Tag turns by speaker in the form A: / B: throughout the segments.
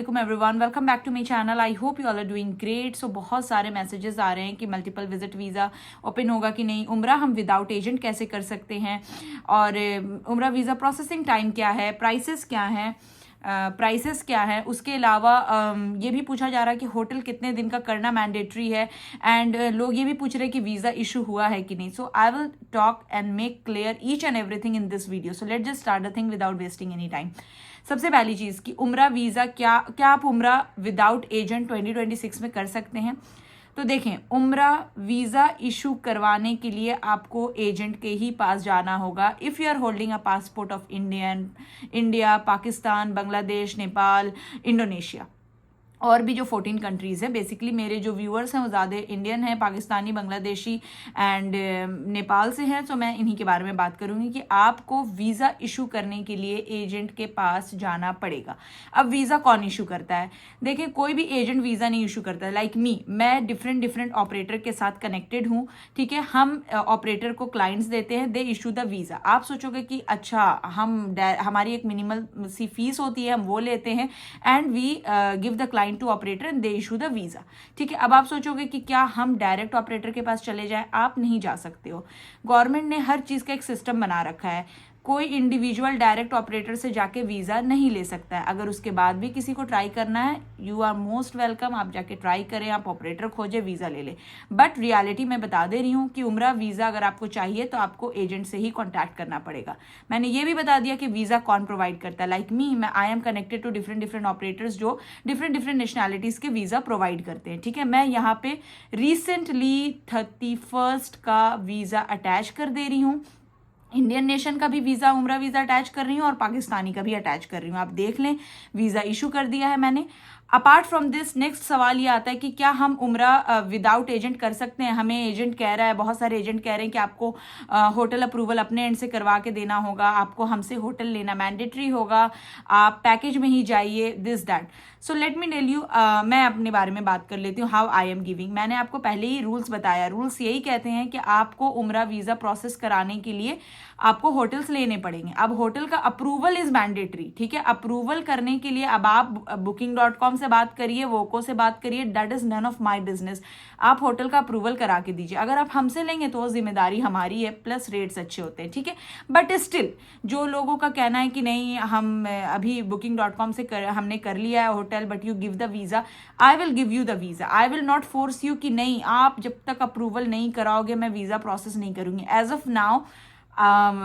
A: Everyone, welcome back to my channel. I hope you all are doing great. So बहुत सारे messages आ रहे हैं कि मल्टीपल विजिट वीज़ा ओपन होगा कि नहीं, उम्रा हम विदाउट एजेंट कैसे कर सकते हैं, और उम्रा वीज़ा प्रोसेसिंग टाइम क्या है, प्राइसेस क्या हैं, उसके अलावा ये भी पूछा जा रहा है कि होटल कितने दिन का करना मैंडेटरी है, एंड लोग ये भी पूछ रहे हैं कि वीज़ा इशू हुआ है कि नहीं। So I will talk and make clear each and everything in this video. So let just start the thing without wasting any time. सबसे पहली चीज़ कि उम्रा वीज़ा क्या आप उम्रा विदाउट एजेंट 2026 में कर सकते हैं। तो देखें, उम्रा वीज़ा इशू करवाने के लिए आपको एजेंट के ही पास जाना होगा। If you are holding a passport of India, Pakistan, Bangladesh, Nepal, Indonesia और भी जो 14 कंट्रीज़ हैं। बेसिकली मेरे जो व्यूअर्स हैं वो ज़्यादा इंडियन हैं, पाकिस्तानी, बांग्लादेशी एंड नेपाल से हैं। तो मैं इन्हीं के बारे में बात करूँगी कि आपको वीज़ा इशू करने के लिए एजेंट के पास जाना पड़ेगा। अब वीज़ा कौन इशू करता है? देखिए, कोई भी एजेंट वीज़ा नहीं इशू करता है। लाइक मी, मैं डिफरेंट ऑपरेटर के साथ कनेक्टेड हूँ, ठीक है। हम ऑपरेटर को क्लाइंट्स देते हैं, दे इशू द वीज़ा। आप सोचोगे कि अच्छा, हमारी एक मिनिमल सी फीस होती है, हम वो लेते हैं and we give the client to operator and they issue the visa, ठीक है। अब आप सोचोगे कि क्या हम डायरेक्ट ऑपरेटर के पास चले जाएं? आप नहीं जा सकते हो। गवर्नमेंट ने हर चीज़ का एक सिस्टम बना रखा है। कोई इंडिविजुअल डायरेक्ट ऑपरेटर से जाके वीज़ा नहीं ले सकता है। अगर उसके बाद भी किसी को ट्राई करना है, यू आर मोस्ट वेलकम। आप जाके ट्राई करें, आप ऑपरेटर खोजें, वीज़ा ले लें। बट रियलिटी मैं बता दे रही हूँ कि उम्रा वीज़ा अगर आपको चाहिए तो आपको एजेंट से ही कॉन्टैक्ट करना पड़ेगा। मैंने ये भी बता दिया कि वीज़ा कौन प्रोवाइड करता है। Like me, I am connected to different operators जो डिफरेंट नेशनैलिटीज़ के वीज़ा प्रोवाइड करते हैं, ठीक है। मैं यहाँ पे रिसेंटली 31 का वीज़ा अटैच कर दे रही हूँ। इंडियन नेशन का भी वीज़ा, उम्रा वीज़ा अटैच कर रही हूँ और पाकिस्तानी का भी अटैच कर रही हूँ। आप देख लें, वीज़ा इशू कर दिया है मैंने। अपार्ट फ्रॉम दिस, नेक्स्ट सवाल ये आता है कि क्या हम उम्रा विदाउट एजेंट कर सकते हैं? हमें एजेंट कह रहा है, बहुत सारे एजेंट कह रहे हैं कि आपको होटल अप्रूवल अपने एंड से करवा के देना होगा, आपको हमसे होटल लेना मैंडेटरी होगा, आप पैकेज में ही जाइए, this that. So let me tell you, मैं अपने बारे में बात कर लेती हूँ, हाउ आई एम गिविंग। मैंने आपको पहले ही रूल्स बताया। रूल्स यही कहते हैं कि आपको उम्रा वीज़ा प्रोसेस कराने के लिए आपको होटल्स लेने पड़ेंगे। अब होटल का अप्रूवल इज मैंडेटरी, ठीक है। अप्रूवल करने के लिए अब आप booking.com से बात करिए, वोको से बात करिए, that is none of my business. आप होटल का अप्रूवल करा के दीजिए। अगर आप हमसे लेंगे तो वो जिम्मेदारी हमारी है, प्लस रेट्स अच्छे होते हैं, ठीक है। बट स्टिल जो लोगों का कहना है कि नहीं, हम अभी booking.com से हमने कर लिया है hotel, but you give the visa, I will give you the visa. I will not force you कि नहीं, आप जब तक अप्रूवल नहीं कराओगे मैं वीज़ा प्रोसेस नहीं करूंगी। As of now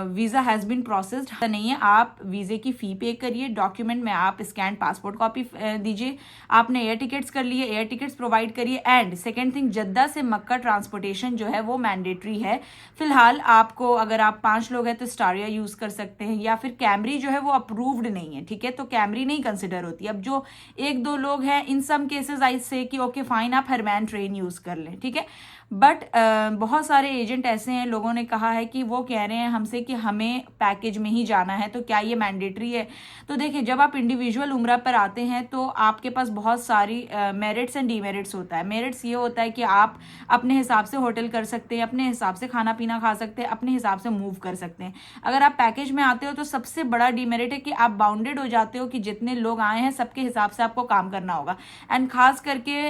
A: visa has been processed नहीं है। आप वीज़े की फ़ी पे करिए, डॉक्यूमेंट में आप स्कैन पासपोर्ट कॉपी दीजिए। आपने एयर टिकट्स कर लिए, एयर टिकट्स प्रोवाइड करिए। एंड सेकेंड थिंग, जद्दा से मक्का ट्रांसपोर्टेशन जो है वो मैंडेटरी है। फिलहाल आपको, अगर आप 5 लोग हैं तो स्टारिया यूज़ कर सकते हैं, या फिर कैमरी जो है वो अप्रूव्ड नहीं है, ठीक है, तो कैमरी नहीं कंसिडर होती। अब जो 1-2 लोग हैं, इन सम केसेस आई से कि ओके फाइन, आप हरमैन ट्रेन यूज़ कर लें, ठीक है। बट बहुत सारे एजेंट ऐसे हैं, लोगों ने कहा है कि वो कह रहे हैं हमसे कि हमें पैकेज में ही जाना है, तो क्या ये मैंडेटरी है? तो देखिए, जब आप इंडिविजुअल उम्रा पर आते हैं तो आपके पास बहुत सारी मेरिट्स एंड डीमेरिट्स होता है। मेरिट्स ये होता है कि आप अपने हिसाब से होटल कर सकते हैं, अपने हिसाब से खाना पीना खा सकते हैं, अपने हिसाब से मूव कर सकते हैं। अगर आप पैकेज में आते हो तो सबसे बड़ा डीमेरिट है कि आप बाउंडेड हो जाते हो कि जितने लोग आए हैं सबके हिसाब से आपको काम करना होगा। एंड खास करके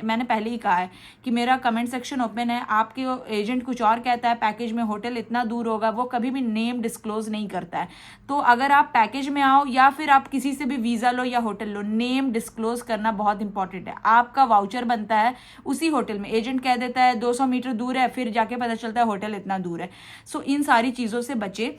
A: मैंने पहले ही कहा है कि मेरा कमेंट सेक्शन ओपन है। आपके एजेंट कुछ और कहता है, पैकेज में होटल इतना दूर होगा, वो कभी भी नेम डिस्क्लोज नहीं करता है। तो अगर आप पैकेज में आओ या फिर आप किसी से भी वीज़ा लो या होटल लो, नेम डिस्क्लोज करना बहुत इंपॉर्टेंट है। आपका वाउचर बनता है उसी होटल में, एजेंट कह देता है 200 मीटर दूर है, फिर जाके पता चलता है होटल इतना दूर है। सो इन सारी चीज़ों से बचे।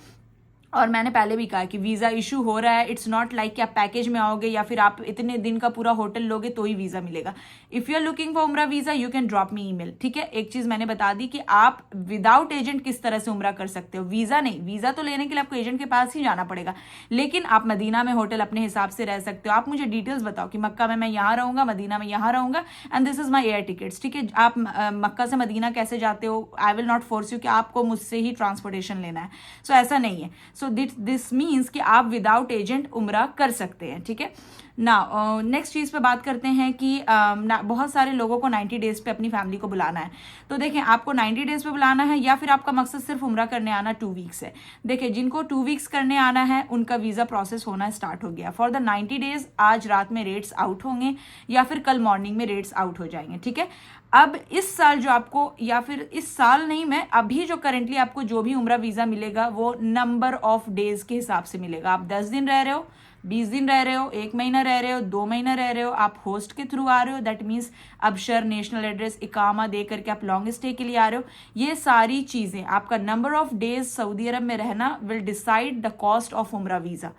A: और मैंने पहले भी कहा कि वीज़ा इशू हो रहा है, इट्स नॉट लाइक कि आप पैकेज में आओगे या फिर आप इतने दिन का पूरा होटल लोगे तो ही वीज़ा मिलेगा। If you are looking for Umrah visa, you can drop me email, ठीक है। एक चीज़ मैंने बता दी कि आप विदाउट एजेंट किस तरह से उम्रा कर सकते हो। वीज़ा नहीं, वीज़ा तो लेने के लिए आपको एजेंट के पास ही जाना पड़ेगा, लेकिन आप मदीना में होटल अपने हिसाब से रह सकते हो। आप मुझे डिटेल्स बताओ कि मक्का में मैं यहाँ रहूँगा, मदीना में यहाँ रहूँगा, and this is my air tickets, ठीक है। आप मक्का से मदीना कैसे जाते हो, I will not force you कि आपको मुझसे ही ट्रांसपोर्टेशन लेना है। सो ऐसा नहीं है। सो दिस मीन्स कि आप विदाउट एजेंट उम्रा कर सकते हैं, ठीक है ना। नेक्स्ट चीज़ पे बात करते हैं कि बहुत सारे लोगों को 90 डेज पे अपनी फैमिली को बुलाना है। तो देखें, आपको 90 डेज पे बुलाना है या फिर आपका मकसद सिर्फ उम्रा करने आना 2 वीक्स है। देखिए, जिनको 2 वीक्स करने आना है उनका वीज़ा प्रोसेस होना स्टार्ट हो गया फॉर द 90 डेज। आज रात में रेट्स आउट होंगे या फिर कल मॉर्निंग में रेट्स आउट हो जाएंगे, ठीक है। अब इस साल जो आपको, या फिर इस साल नहीं, मैं अभी जो करेंटली आपको जो भी उम्रा वीज़ा मिलेगा वो नंबर ऑफ डेज के हिसाब से मिलेगा। आप 10 दिन रह रहे हो, 20 दिन रह रहे हो, 1 महीना रह रहे हो, 2 महीना रह रहे हो, आप होस्ट के थ्रू आ रहे हो, that means Absher, national address, इकामा दे करके आप लॉन्ग स्टे के लिए आ रहे हो। ये सारी चीज़ें, आपका number of days Saudi Arabia में रहना will decide the cost of Umrah visa.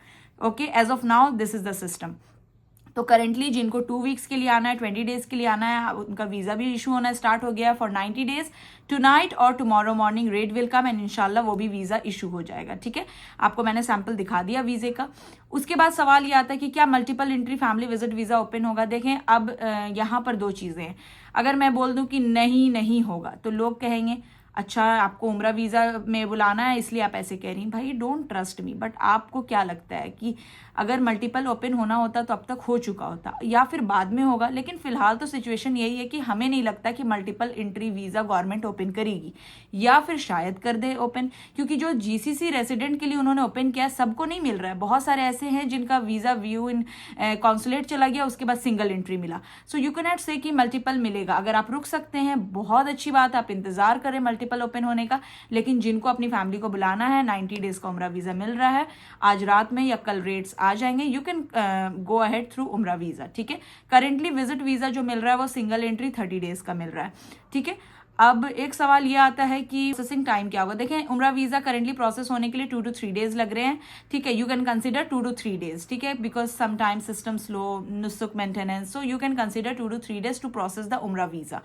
A: Okay, as of now this is the system. तो करेंटली जिनको 2 वीक्स के लिए आना है, 20 डेज के लिए आना है, उनका वीज़ा भी इशू होना स्टार्ट हो गया है फॉर 90 डेज। टुनाइट और tomorrow morning rate will come and इंशाल्लाह वो भी वीज़ा इशू हो जाएगा, ठीक है। आपको मैंने सैंपल दिखा दिया वीज़े का। उसके बाद सवाल ये आता है कि क्या multiple entry family visit visa open होगा। देखें, अब यहाँ पर 2 चीज़ें हैं। अगर मैं बोल दूँ कि नहीं होगा तो लोग कहेंगे अच्छा आपको उम्रा वीज़ा में बुलाना है इसलिए आप ऐसे कह रही हैं। भाई डोंट ट्रस्ट मी, बट आपको क्या लगता है कि अगर मल्टीपल ओपन होना होता तो अब तक हो चुका होता या फिर बाद में होगा। लेकिन फिलहाल तो सिचुएशन यही है कि हमें नहीं लगता कि multiple entry visa government open करेगी, या फिर शायद कर दे ओपन, क्योंकि जो जीसीसी रेसिडेंट के लिए उन्होंने ओपन किया सबको नहीं मिल रहा है। बहुत सारे ऐसे हैं जिनका वीज़ा व्यू इन कॉन्सुलेट चला गया, उसके बाद सिंगल एंट्री मिला। सो यू कैन नॉट से कि मल्टीपल मिलेगा। अगर आप रुक सकते हैं बहुत अच्छी बात, आप इंतजार करें मल्टीपल ओपन होने का। लेकिन जिनको अपनी फैमिली को बुलाना है, 90 डेज का उम्रा वीज़ा मिल रहा है, आज रात में या कल रेट्स आ जाएंगे, you can go ahead through उम्रा वीज़ा, ठीक है। करेंटली विजिट वीज़ा जो मिल रहा है वो सिंगल एंट्री 30 डेज का मिल रहा है, ठीक है। अब एक सवाल ये आता है कि प्रोसेसिंग टाइम क्या होगा। देखें, उम्रा वीज़ा करेंटली प्रोसेस होने के लिए 2 to 3 डेज लग रहे हैं, ठीक है। You can consider 2 to 3 days, ठीक है, because sometime system slow, Nusuk maintenance, so you can consider 2 to 3 days to process the Umrah visa.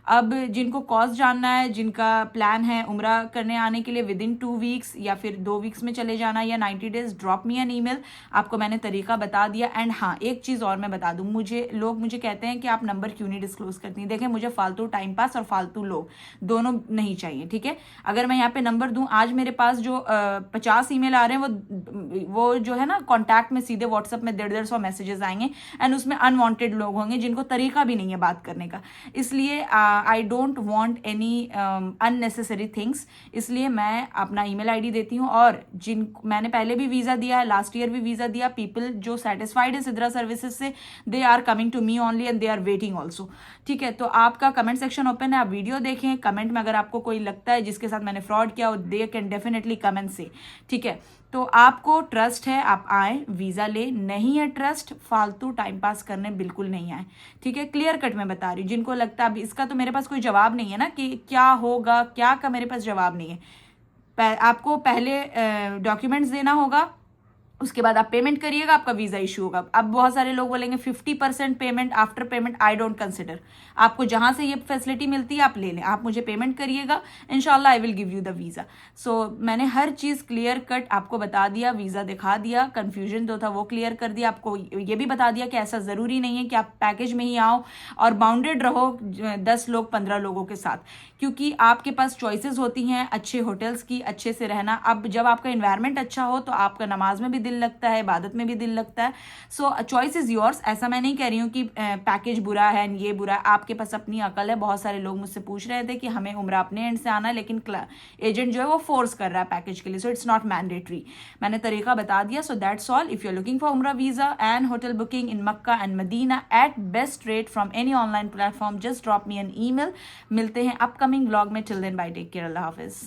A: अब जिनको कॉस्ट जानना है, जिनका प्लान है उम्रा करने आने के लिए विद इन 2 वीक्स या फिर 2 वीक्स में चले जाना या 90 days, drop me an email. आपको मैंने तरीका बता दिया। एंड हाँ, एक चीज़ और मैं बता दूँ, लोग मुझे कहते हैं कि आप नंबर क्यों नहीं डिस्क्लोज करती हैं। देखें, मुझे फालतू टाइम पास और फालतू लोग दोनों नहीं चाहिए, ठीक है। अगर मैं यहाँ पे नंबर दूँ, आज मेरे पास जो 50 ईमेल आ रहे हैं वो जो है ना कॉन्टैक्ट में सीधे व्हाट्सएप में 150-150 मैसेजेस आएंगे एंड उसमें अनवांटेड लोग होंगे जिनको तरीका भी नहीं है बात करने का। इसलिए I don't want any unnecessary things, इसलिए मैं अपना ईमेल आईडी देती हूँ। और मैंने पहले भी वीज़ा दिया है, लास्ट ईयर भी वीज़ा दिया। पीपल जो सेटिस्फाइड है सिद्रा सर्विसेज से, they are coming to me only and they are waiting also, ठीक है। तो आपका कमेंट सेक्शन ओपन है, आप वीडियो देखें। कमेंट में अगर आपको कोई लगता है जिसके साथ मैंने फ्रॉड किया, दे कैन डेफिनेटली कमेंट से, ठीक है। तो आपको ट्रस्ट है, आप आए वीज़ा ले, नहीं है ट्रस्ट, फालतू टाइम पास करने बिल्कुल नहीं आए, ठीक है। क्लियर कट मैं बता रही हूँ। जिनको लगता है अब इसका तो मेरे पास कोई जवाब नहीं है ना कि क्या होगा क्या का, मेरे पास जवाब नहीं है। आपको पहले डॉक्यूमेंट्स देना होगा, उसके बाद आप पेमेंट करिएगा, आपका वीज़ा इशू होगा। अब बहुत सारे लोग बोलेंगे 50% payment, after payment I don't consider. आपको जहां से ये फैसिलिटी मिलती है आप ले लें, आप मुझे पेमेंट करिएगा, इंशाल्लाह I will give you the visa. So मैंने हर चीज़ क्लियर कट आपको बता दिया, वीज़ा दिखा दिया, कन्फ्यूजन जो था वो क्लियर कर दिया। आपको ये भी बता दिया कि ऐसा ज़रूरी नहीं है कि आप पैकेज में ही आओ और बाउंडेड रहो 10 लोग 15 लोगों के साथ, क्योंकि आपके पास चॉइसेस होती हैं अच्छे होटल्स की, अच्छे से रहना। अब जब आपका इन्वायरमेंट अच्छा हो तो आपका नमाज में भी दिल लगता है, इबादत में भी दिल लगता है। सो चॉइस इज योर्स। ऐसा मैं नहीं कह रही हूँ कि पैकेज बुरा है, ये बुरा है, आपके पास अपनी अकल है। बहुत सारे लोग मुझसे पूछ रहे थे कि हमें उम्रा अपने एंड से आना है, लेकिन एजेंट जो है वो फोर्स कर रहा है पैकेज के लिए, सो इट्स नॉट मैंडेटरी। मैंने तरीका बता दिया। So that's all. If you are looking for Umrah visa and hotel booking in Mecca and Medina at best rate from any online platform, just drop me an email. मिलते हैं upcoming vlog में। Till then bye, take care, अल्लाह हाफिज।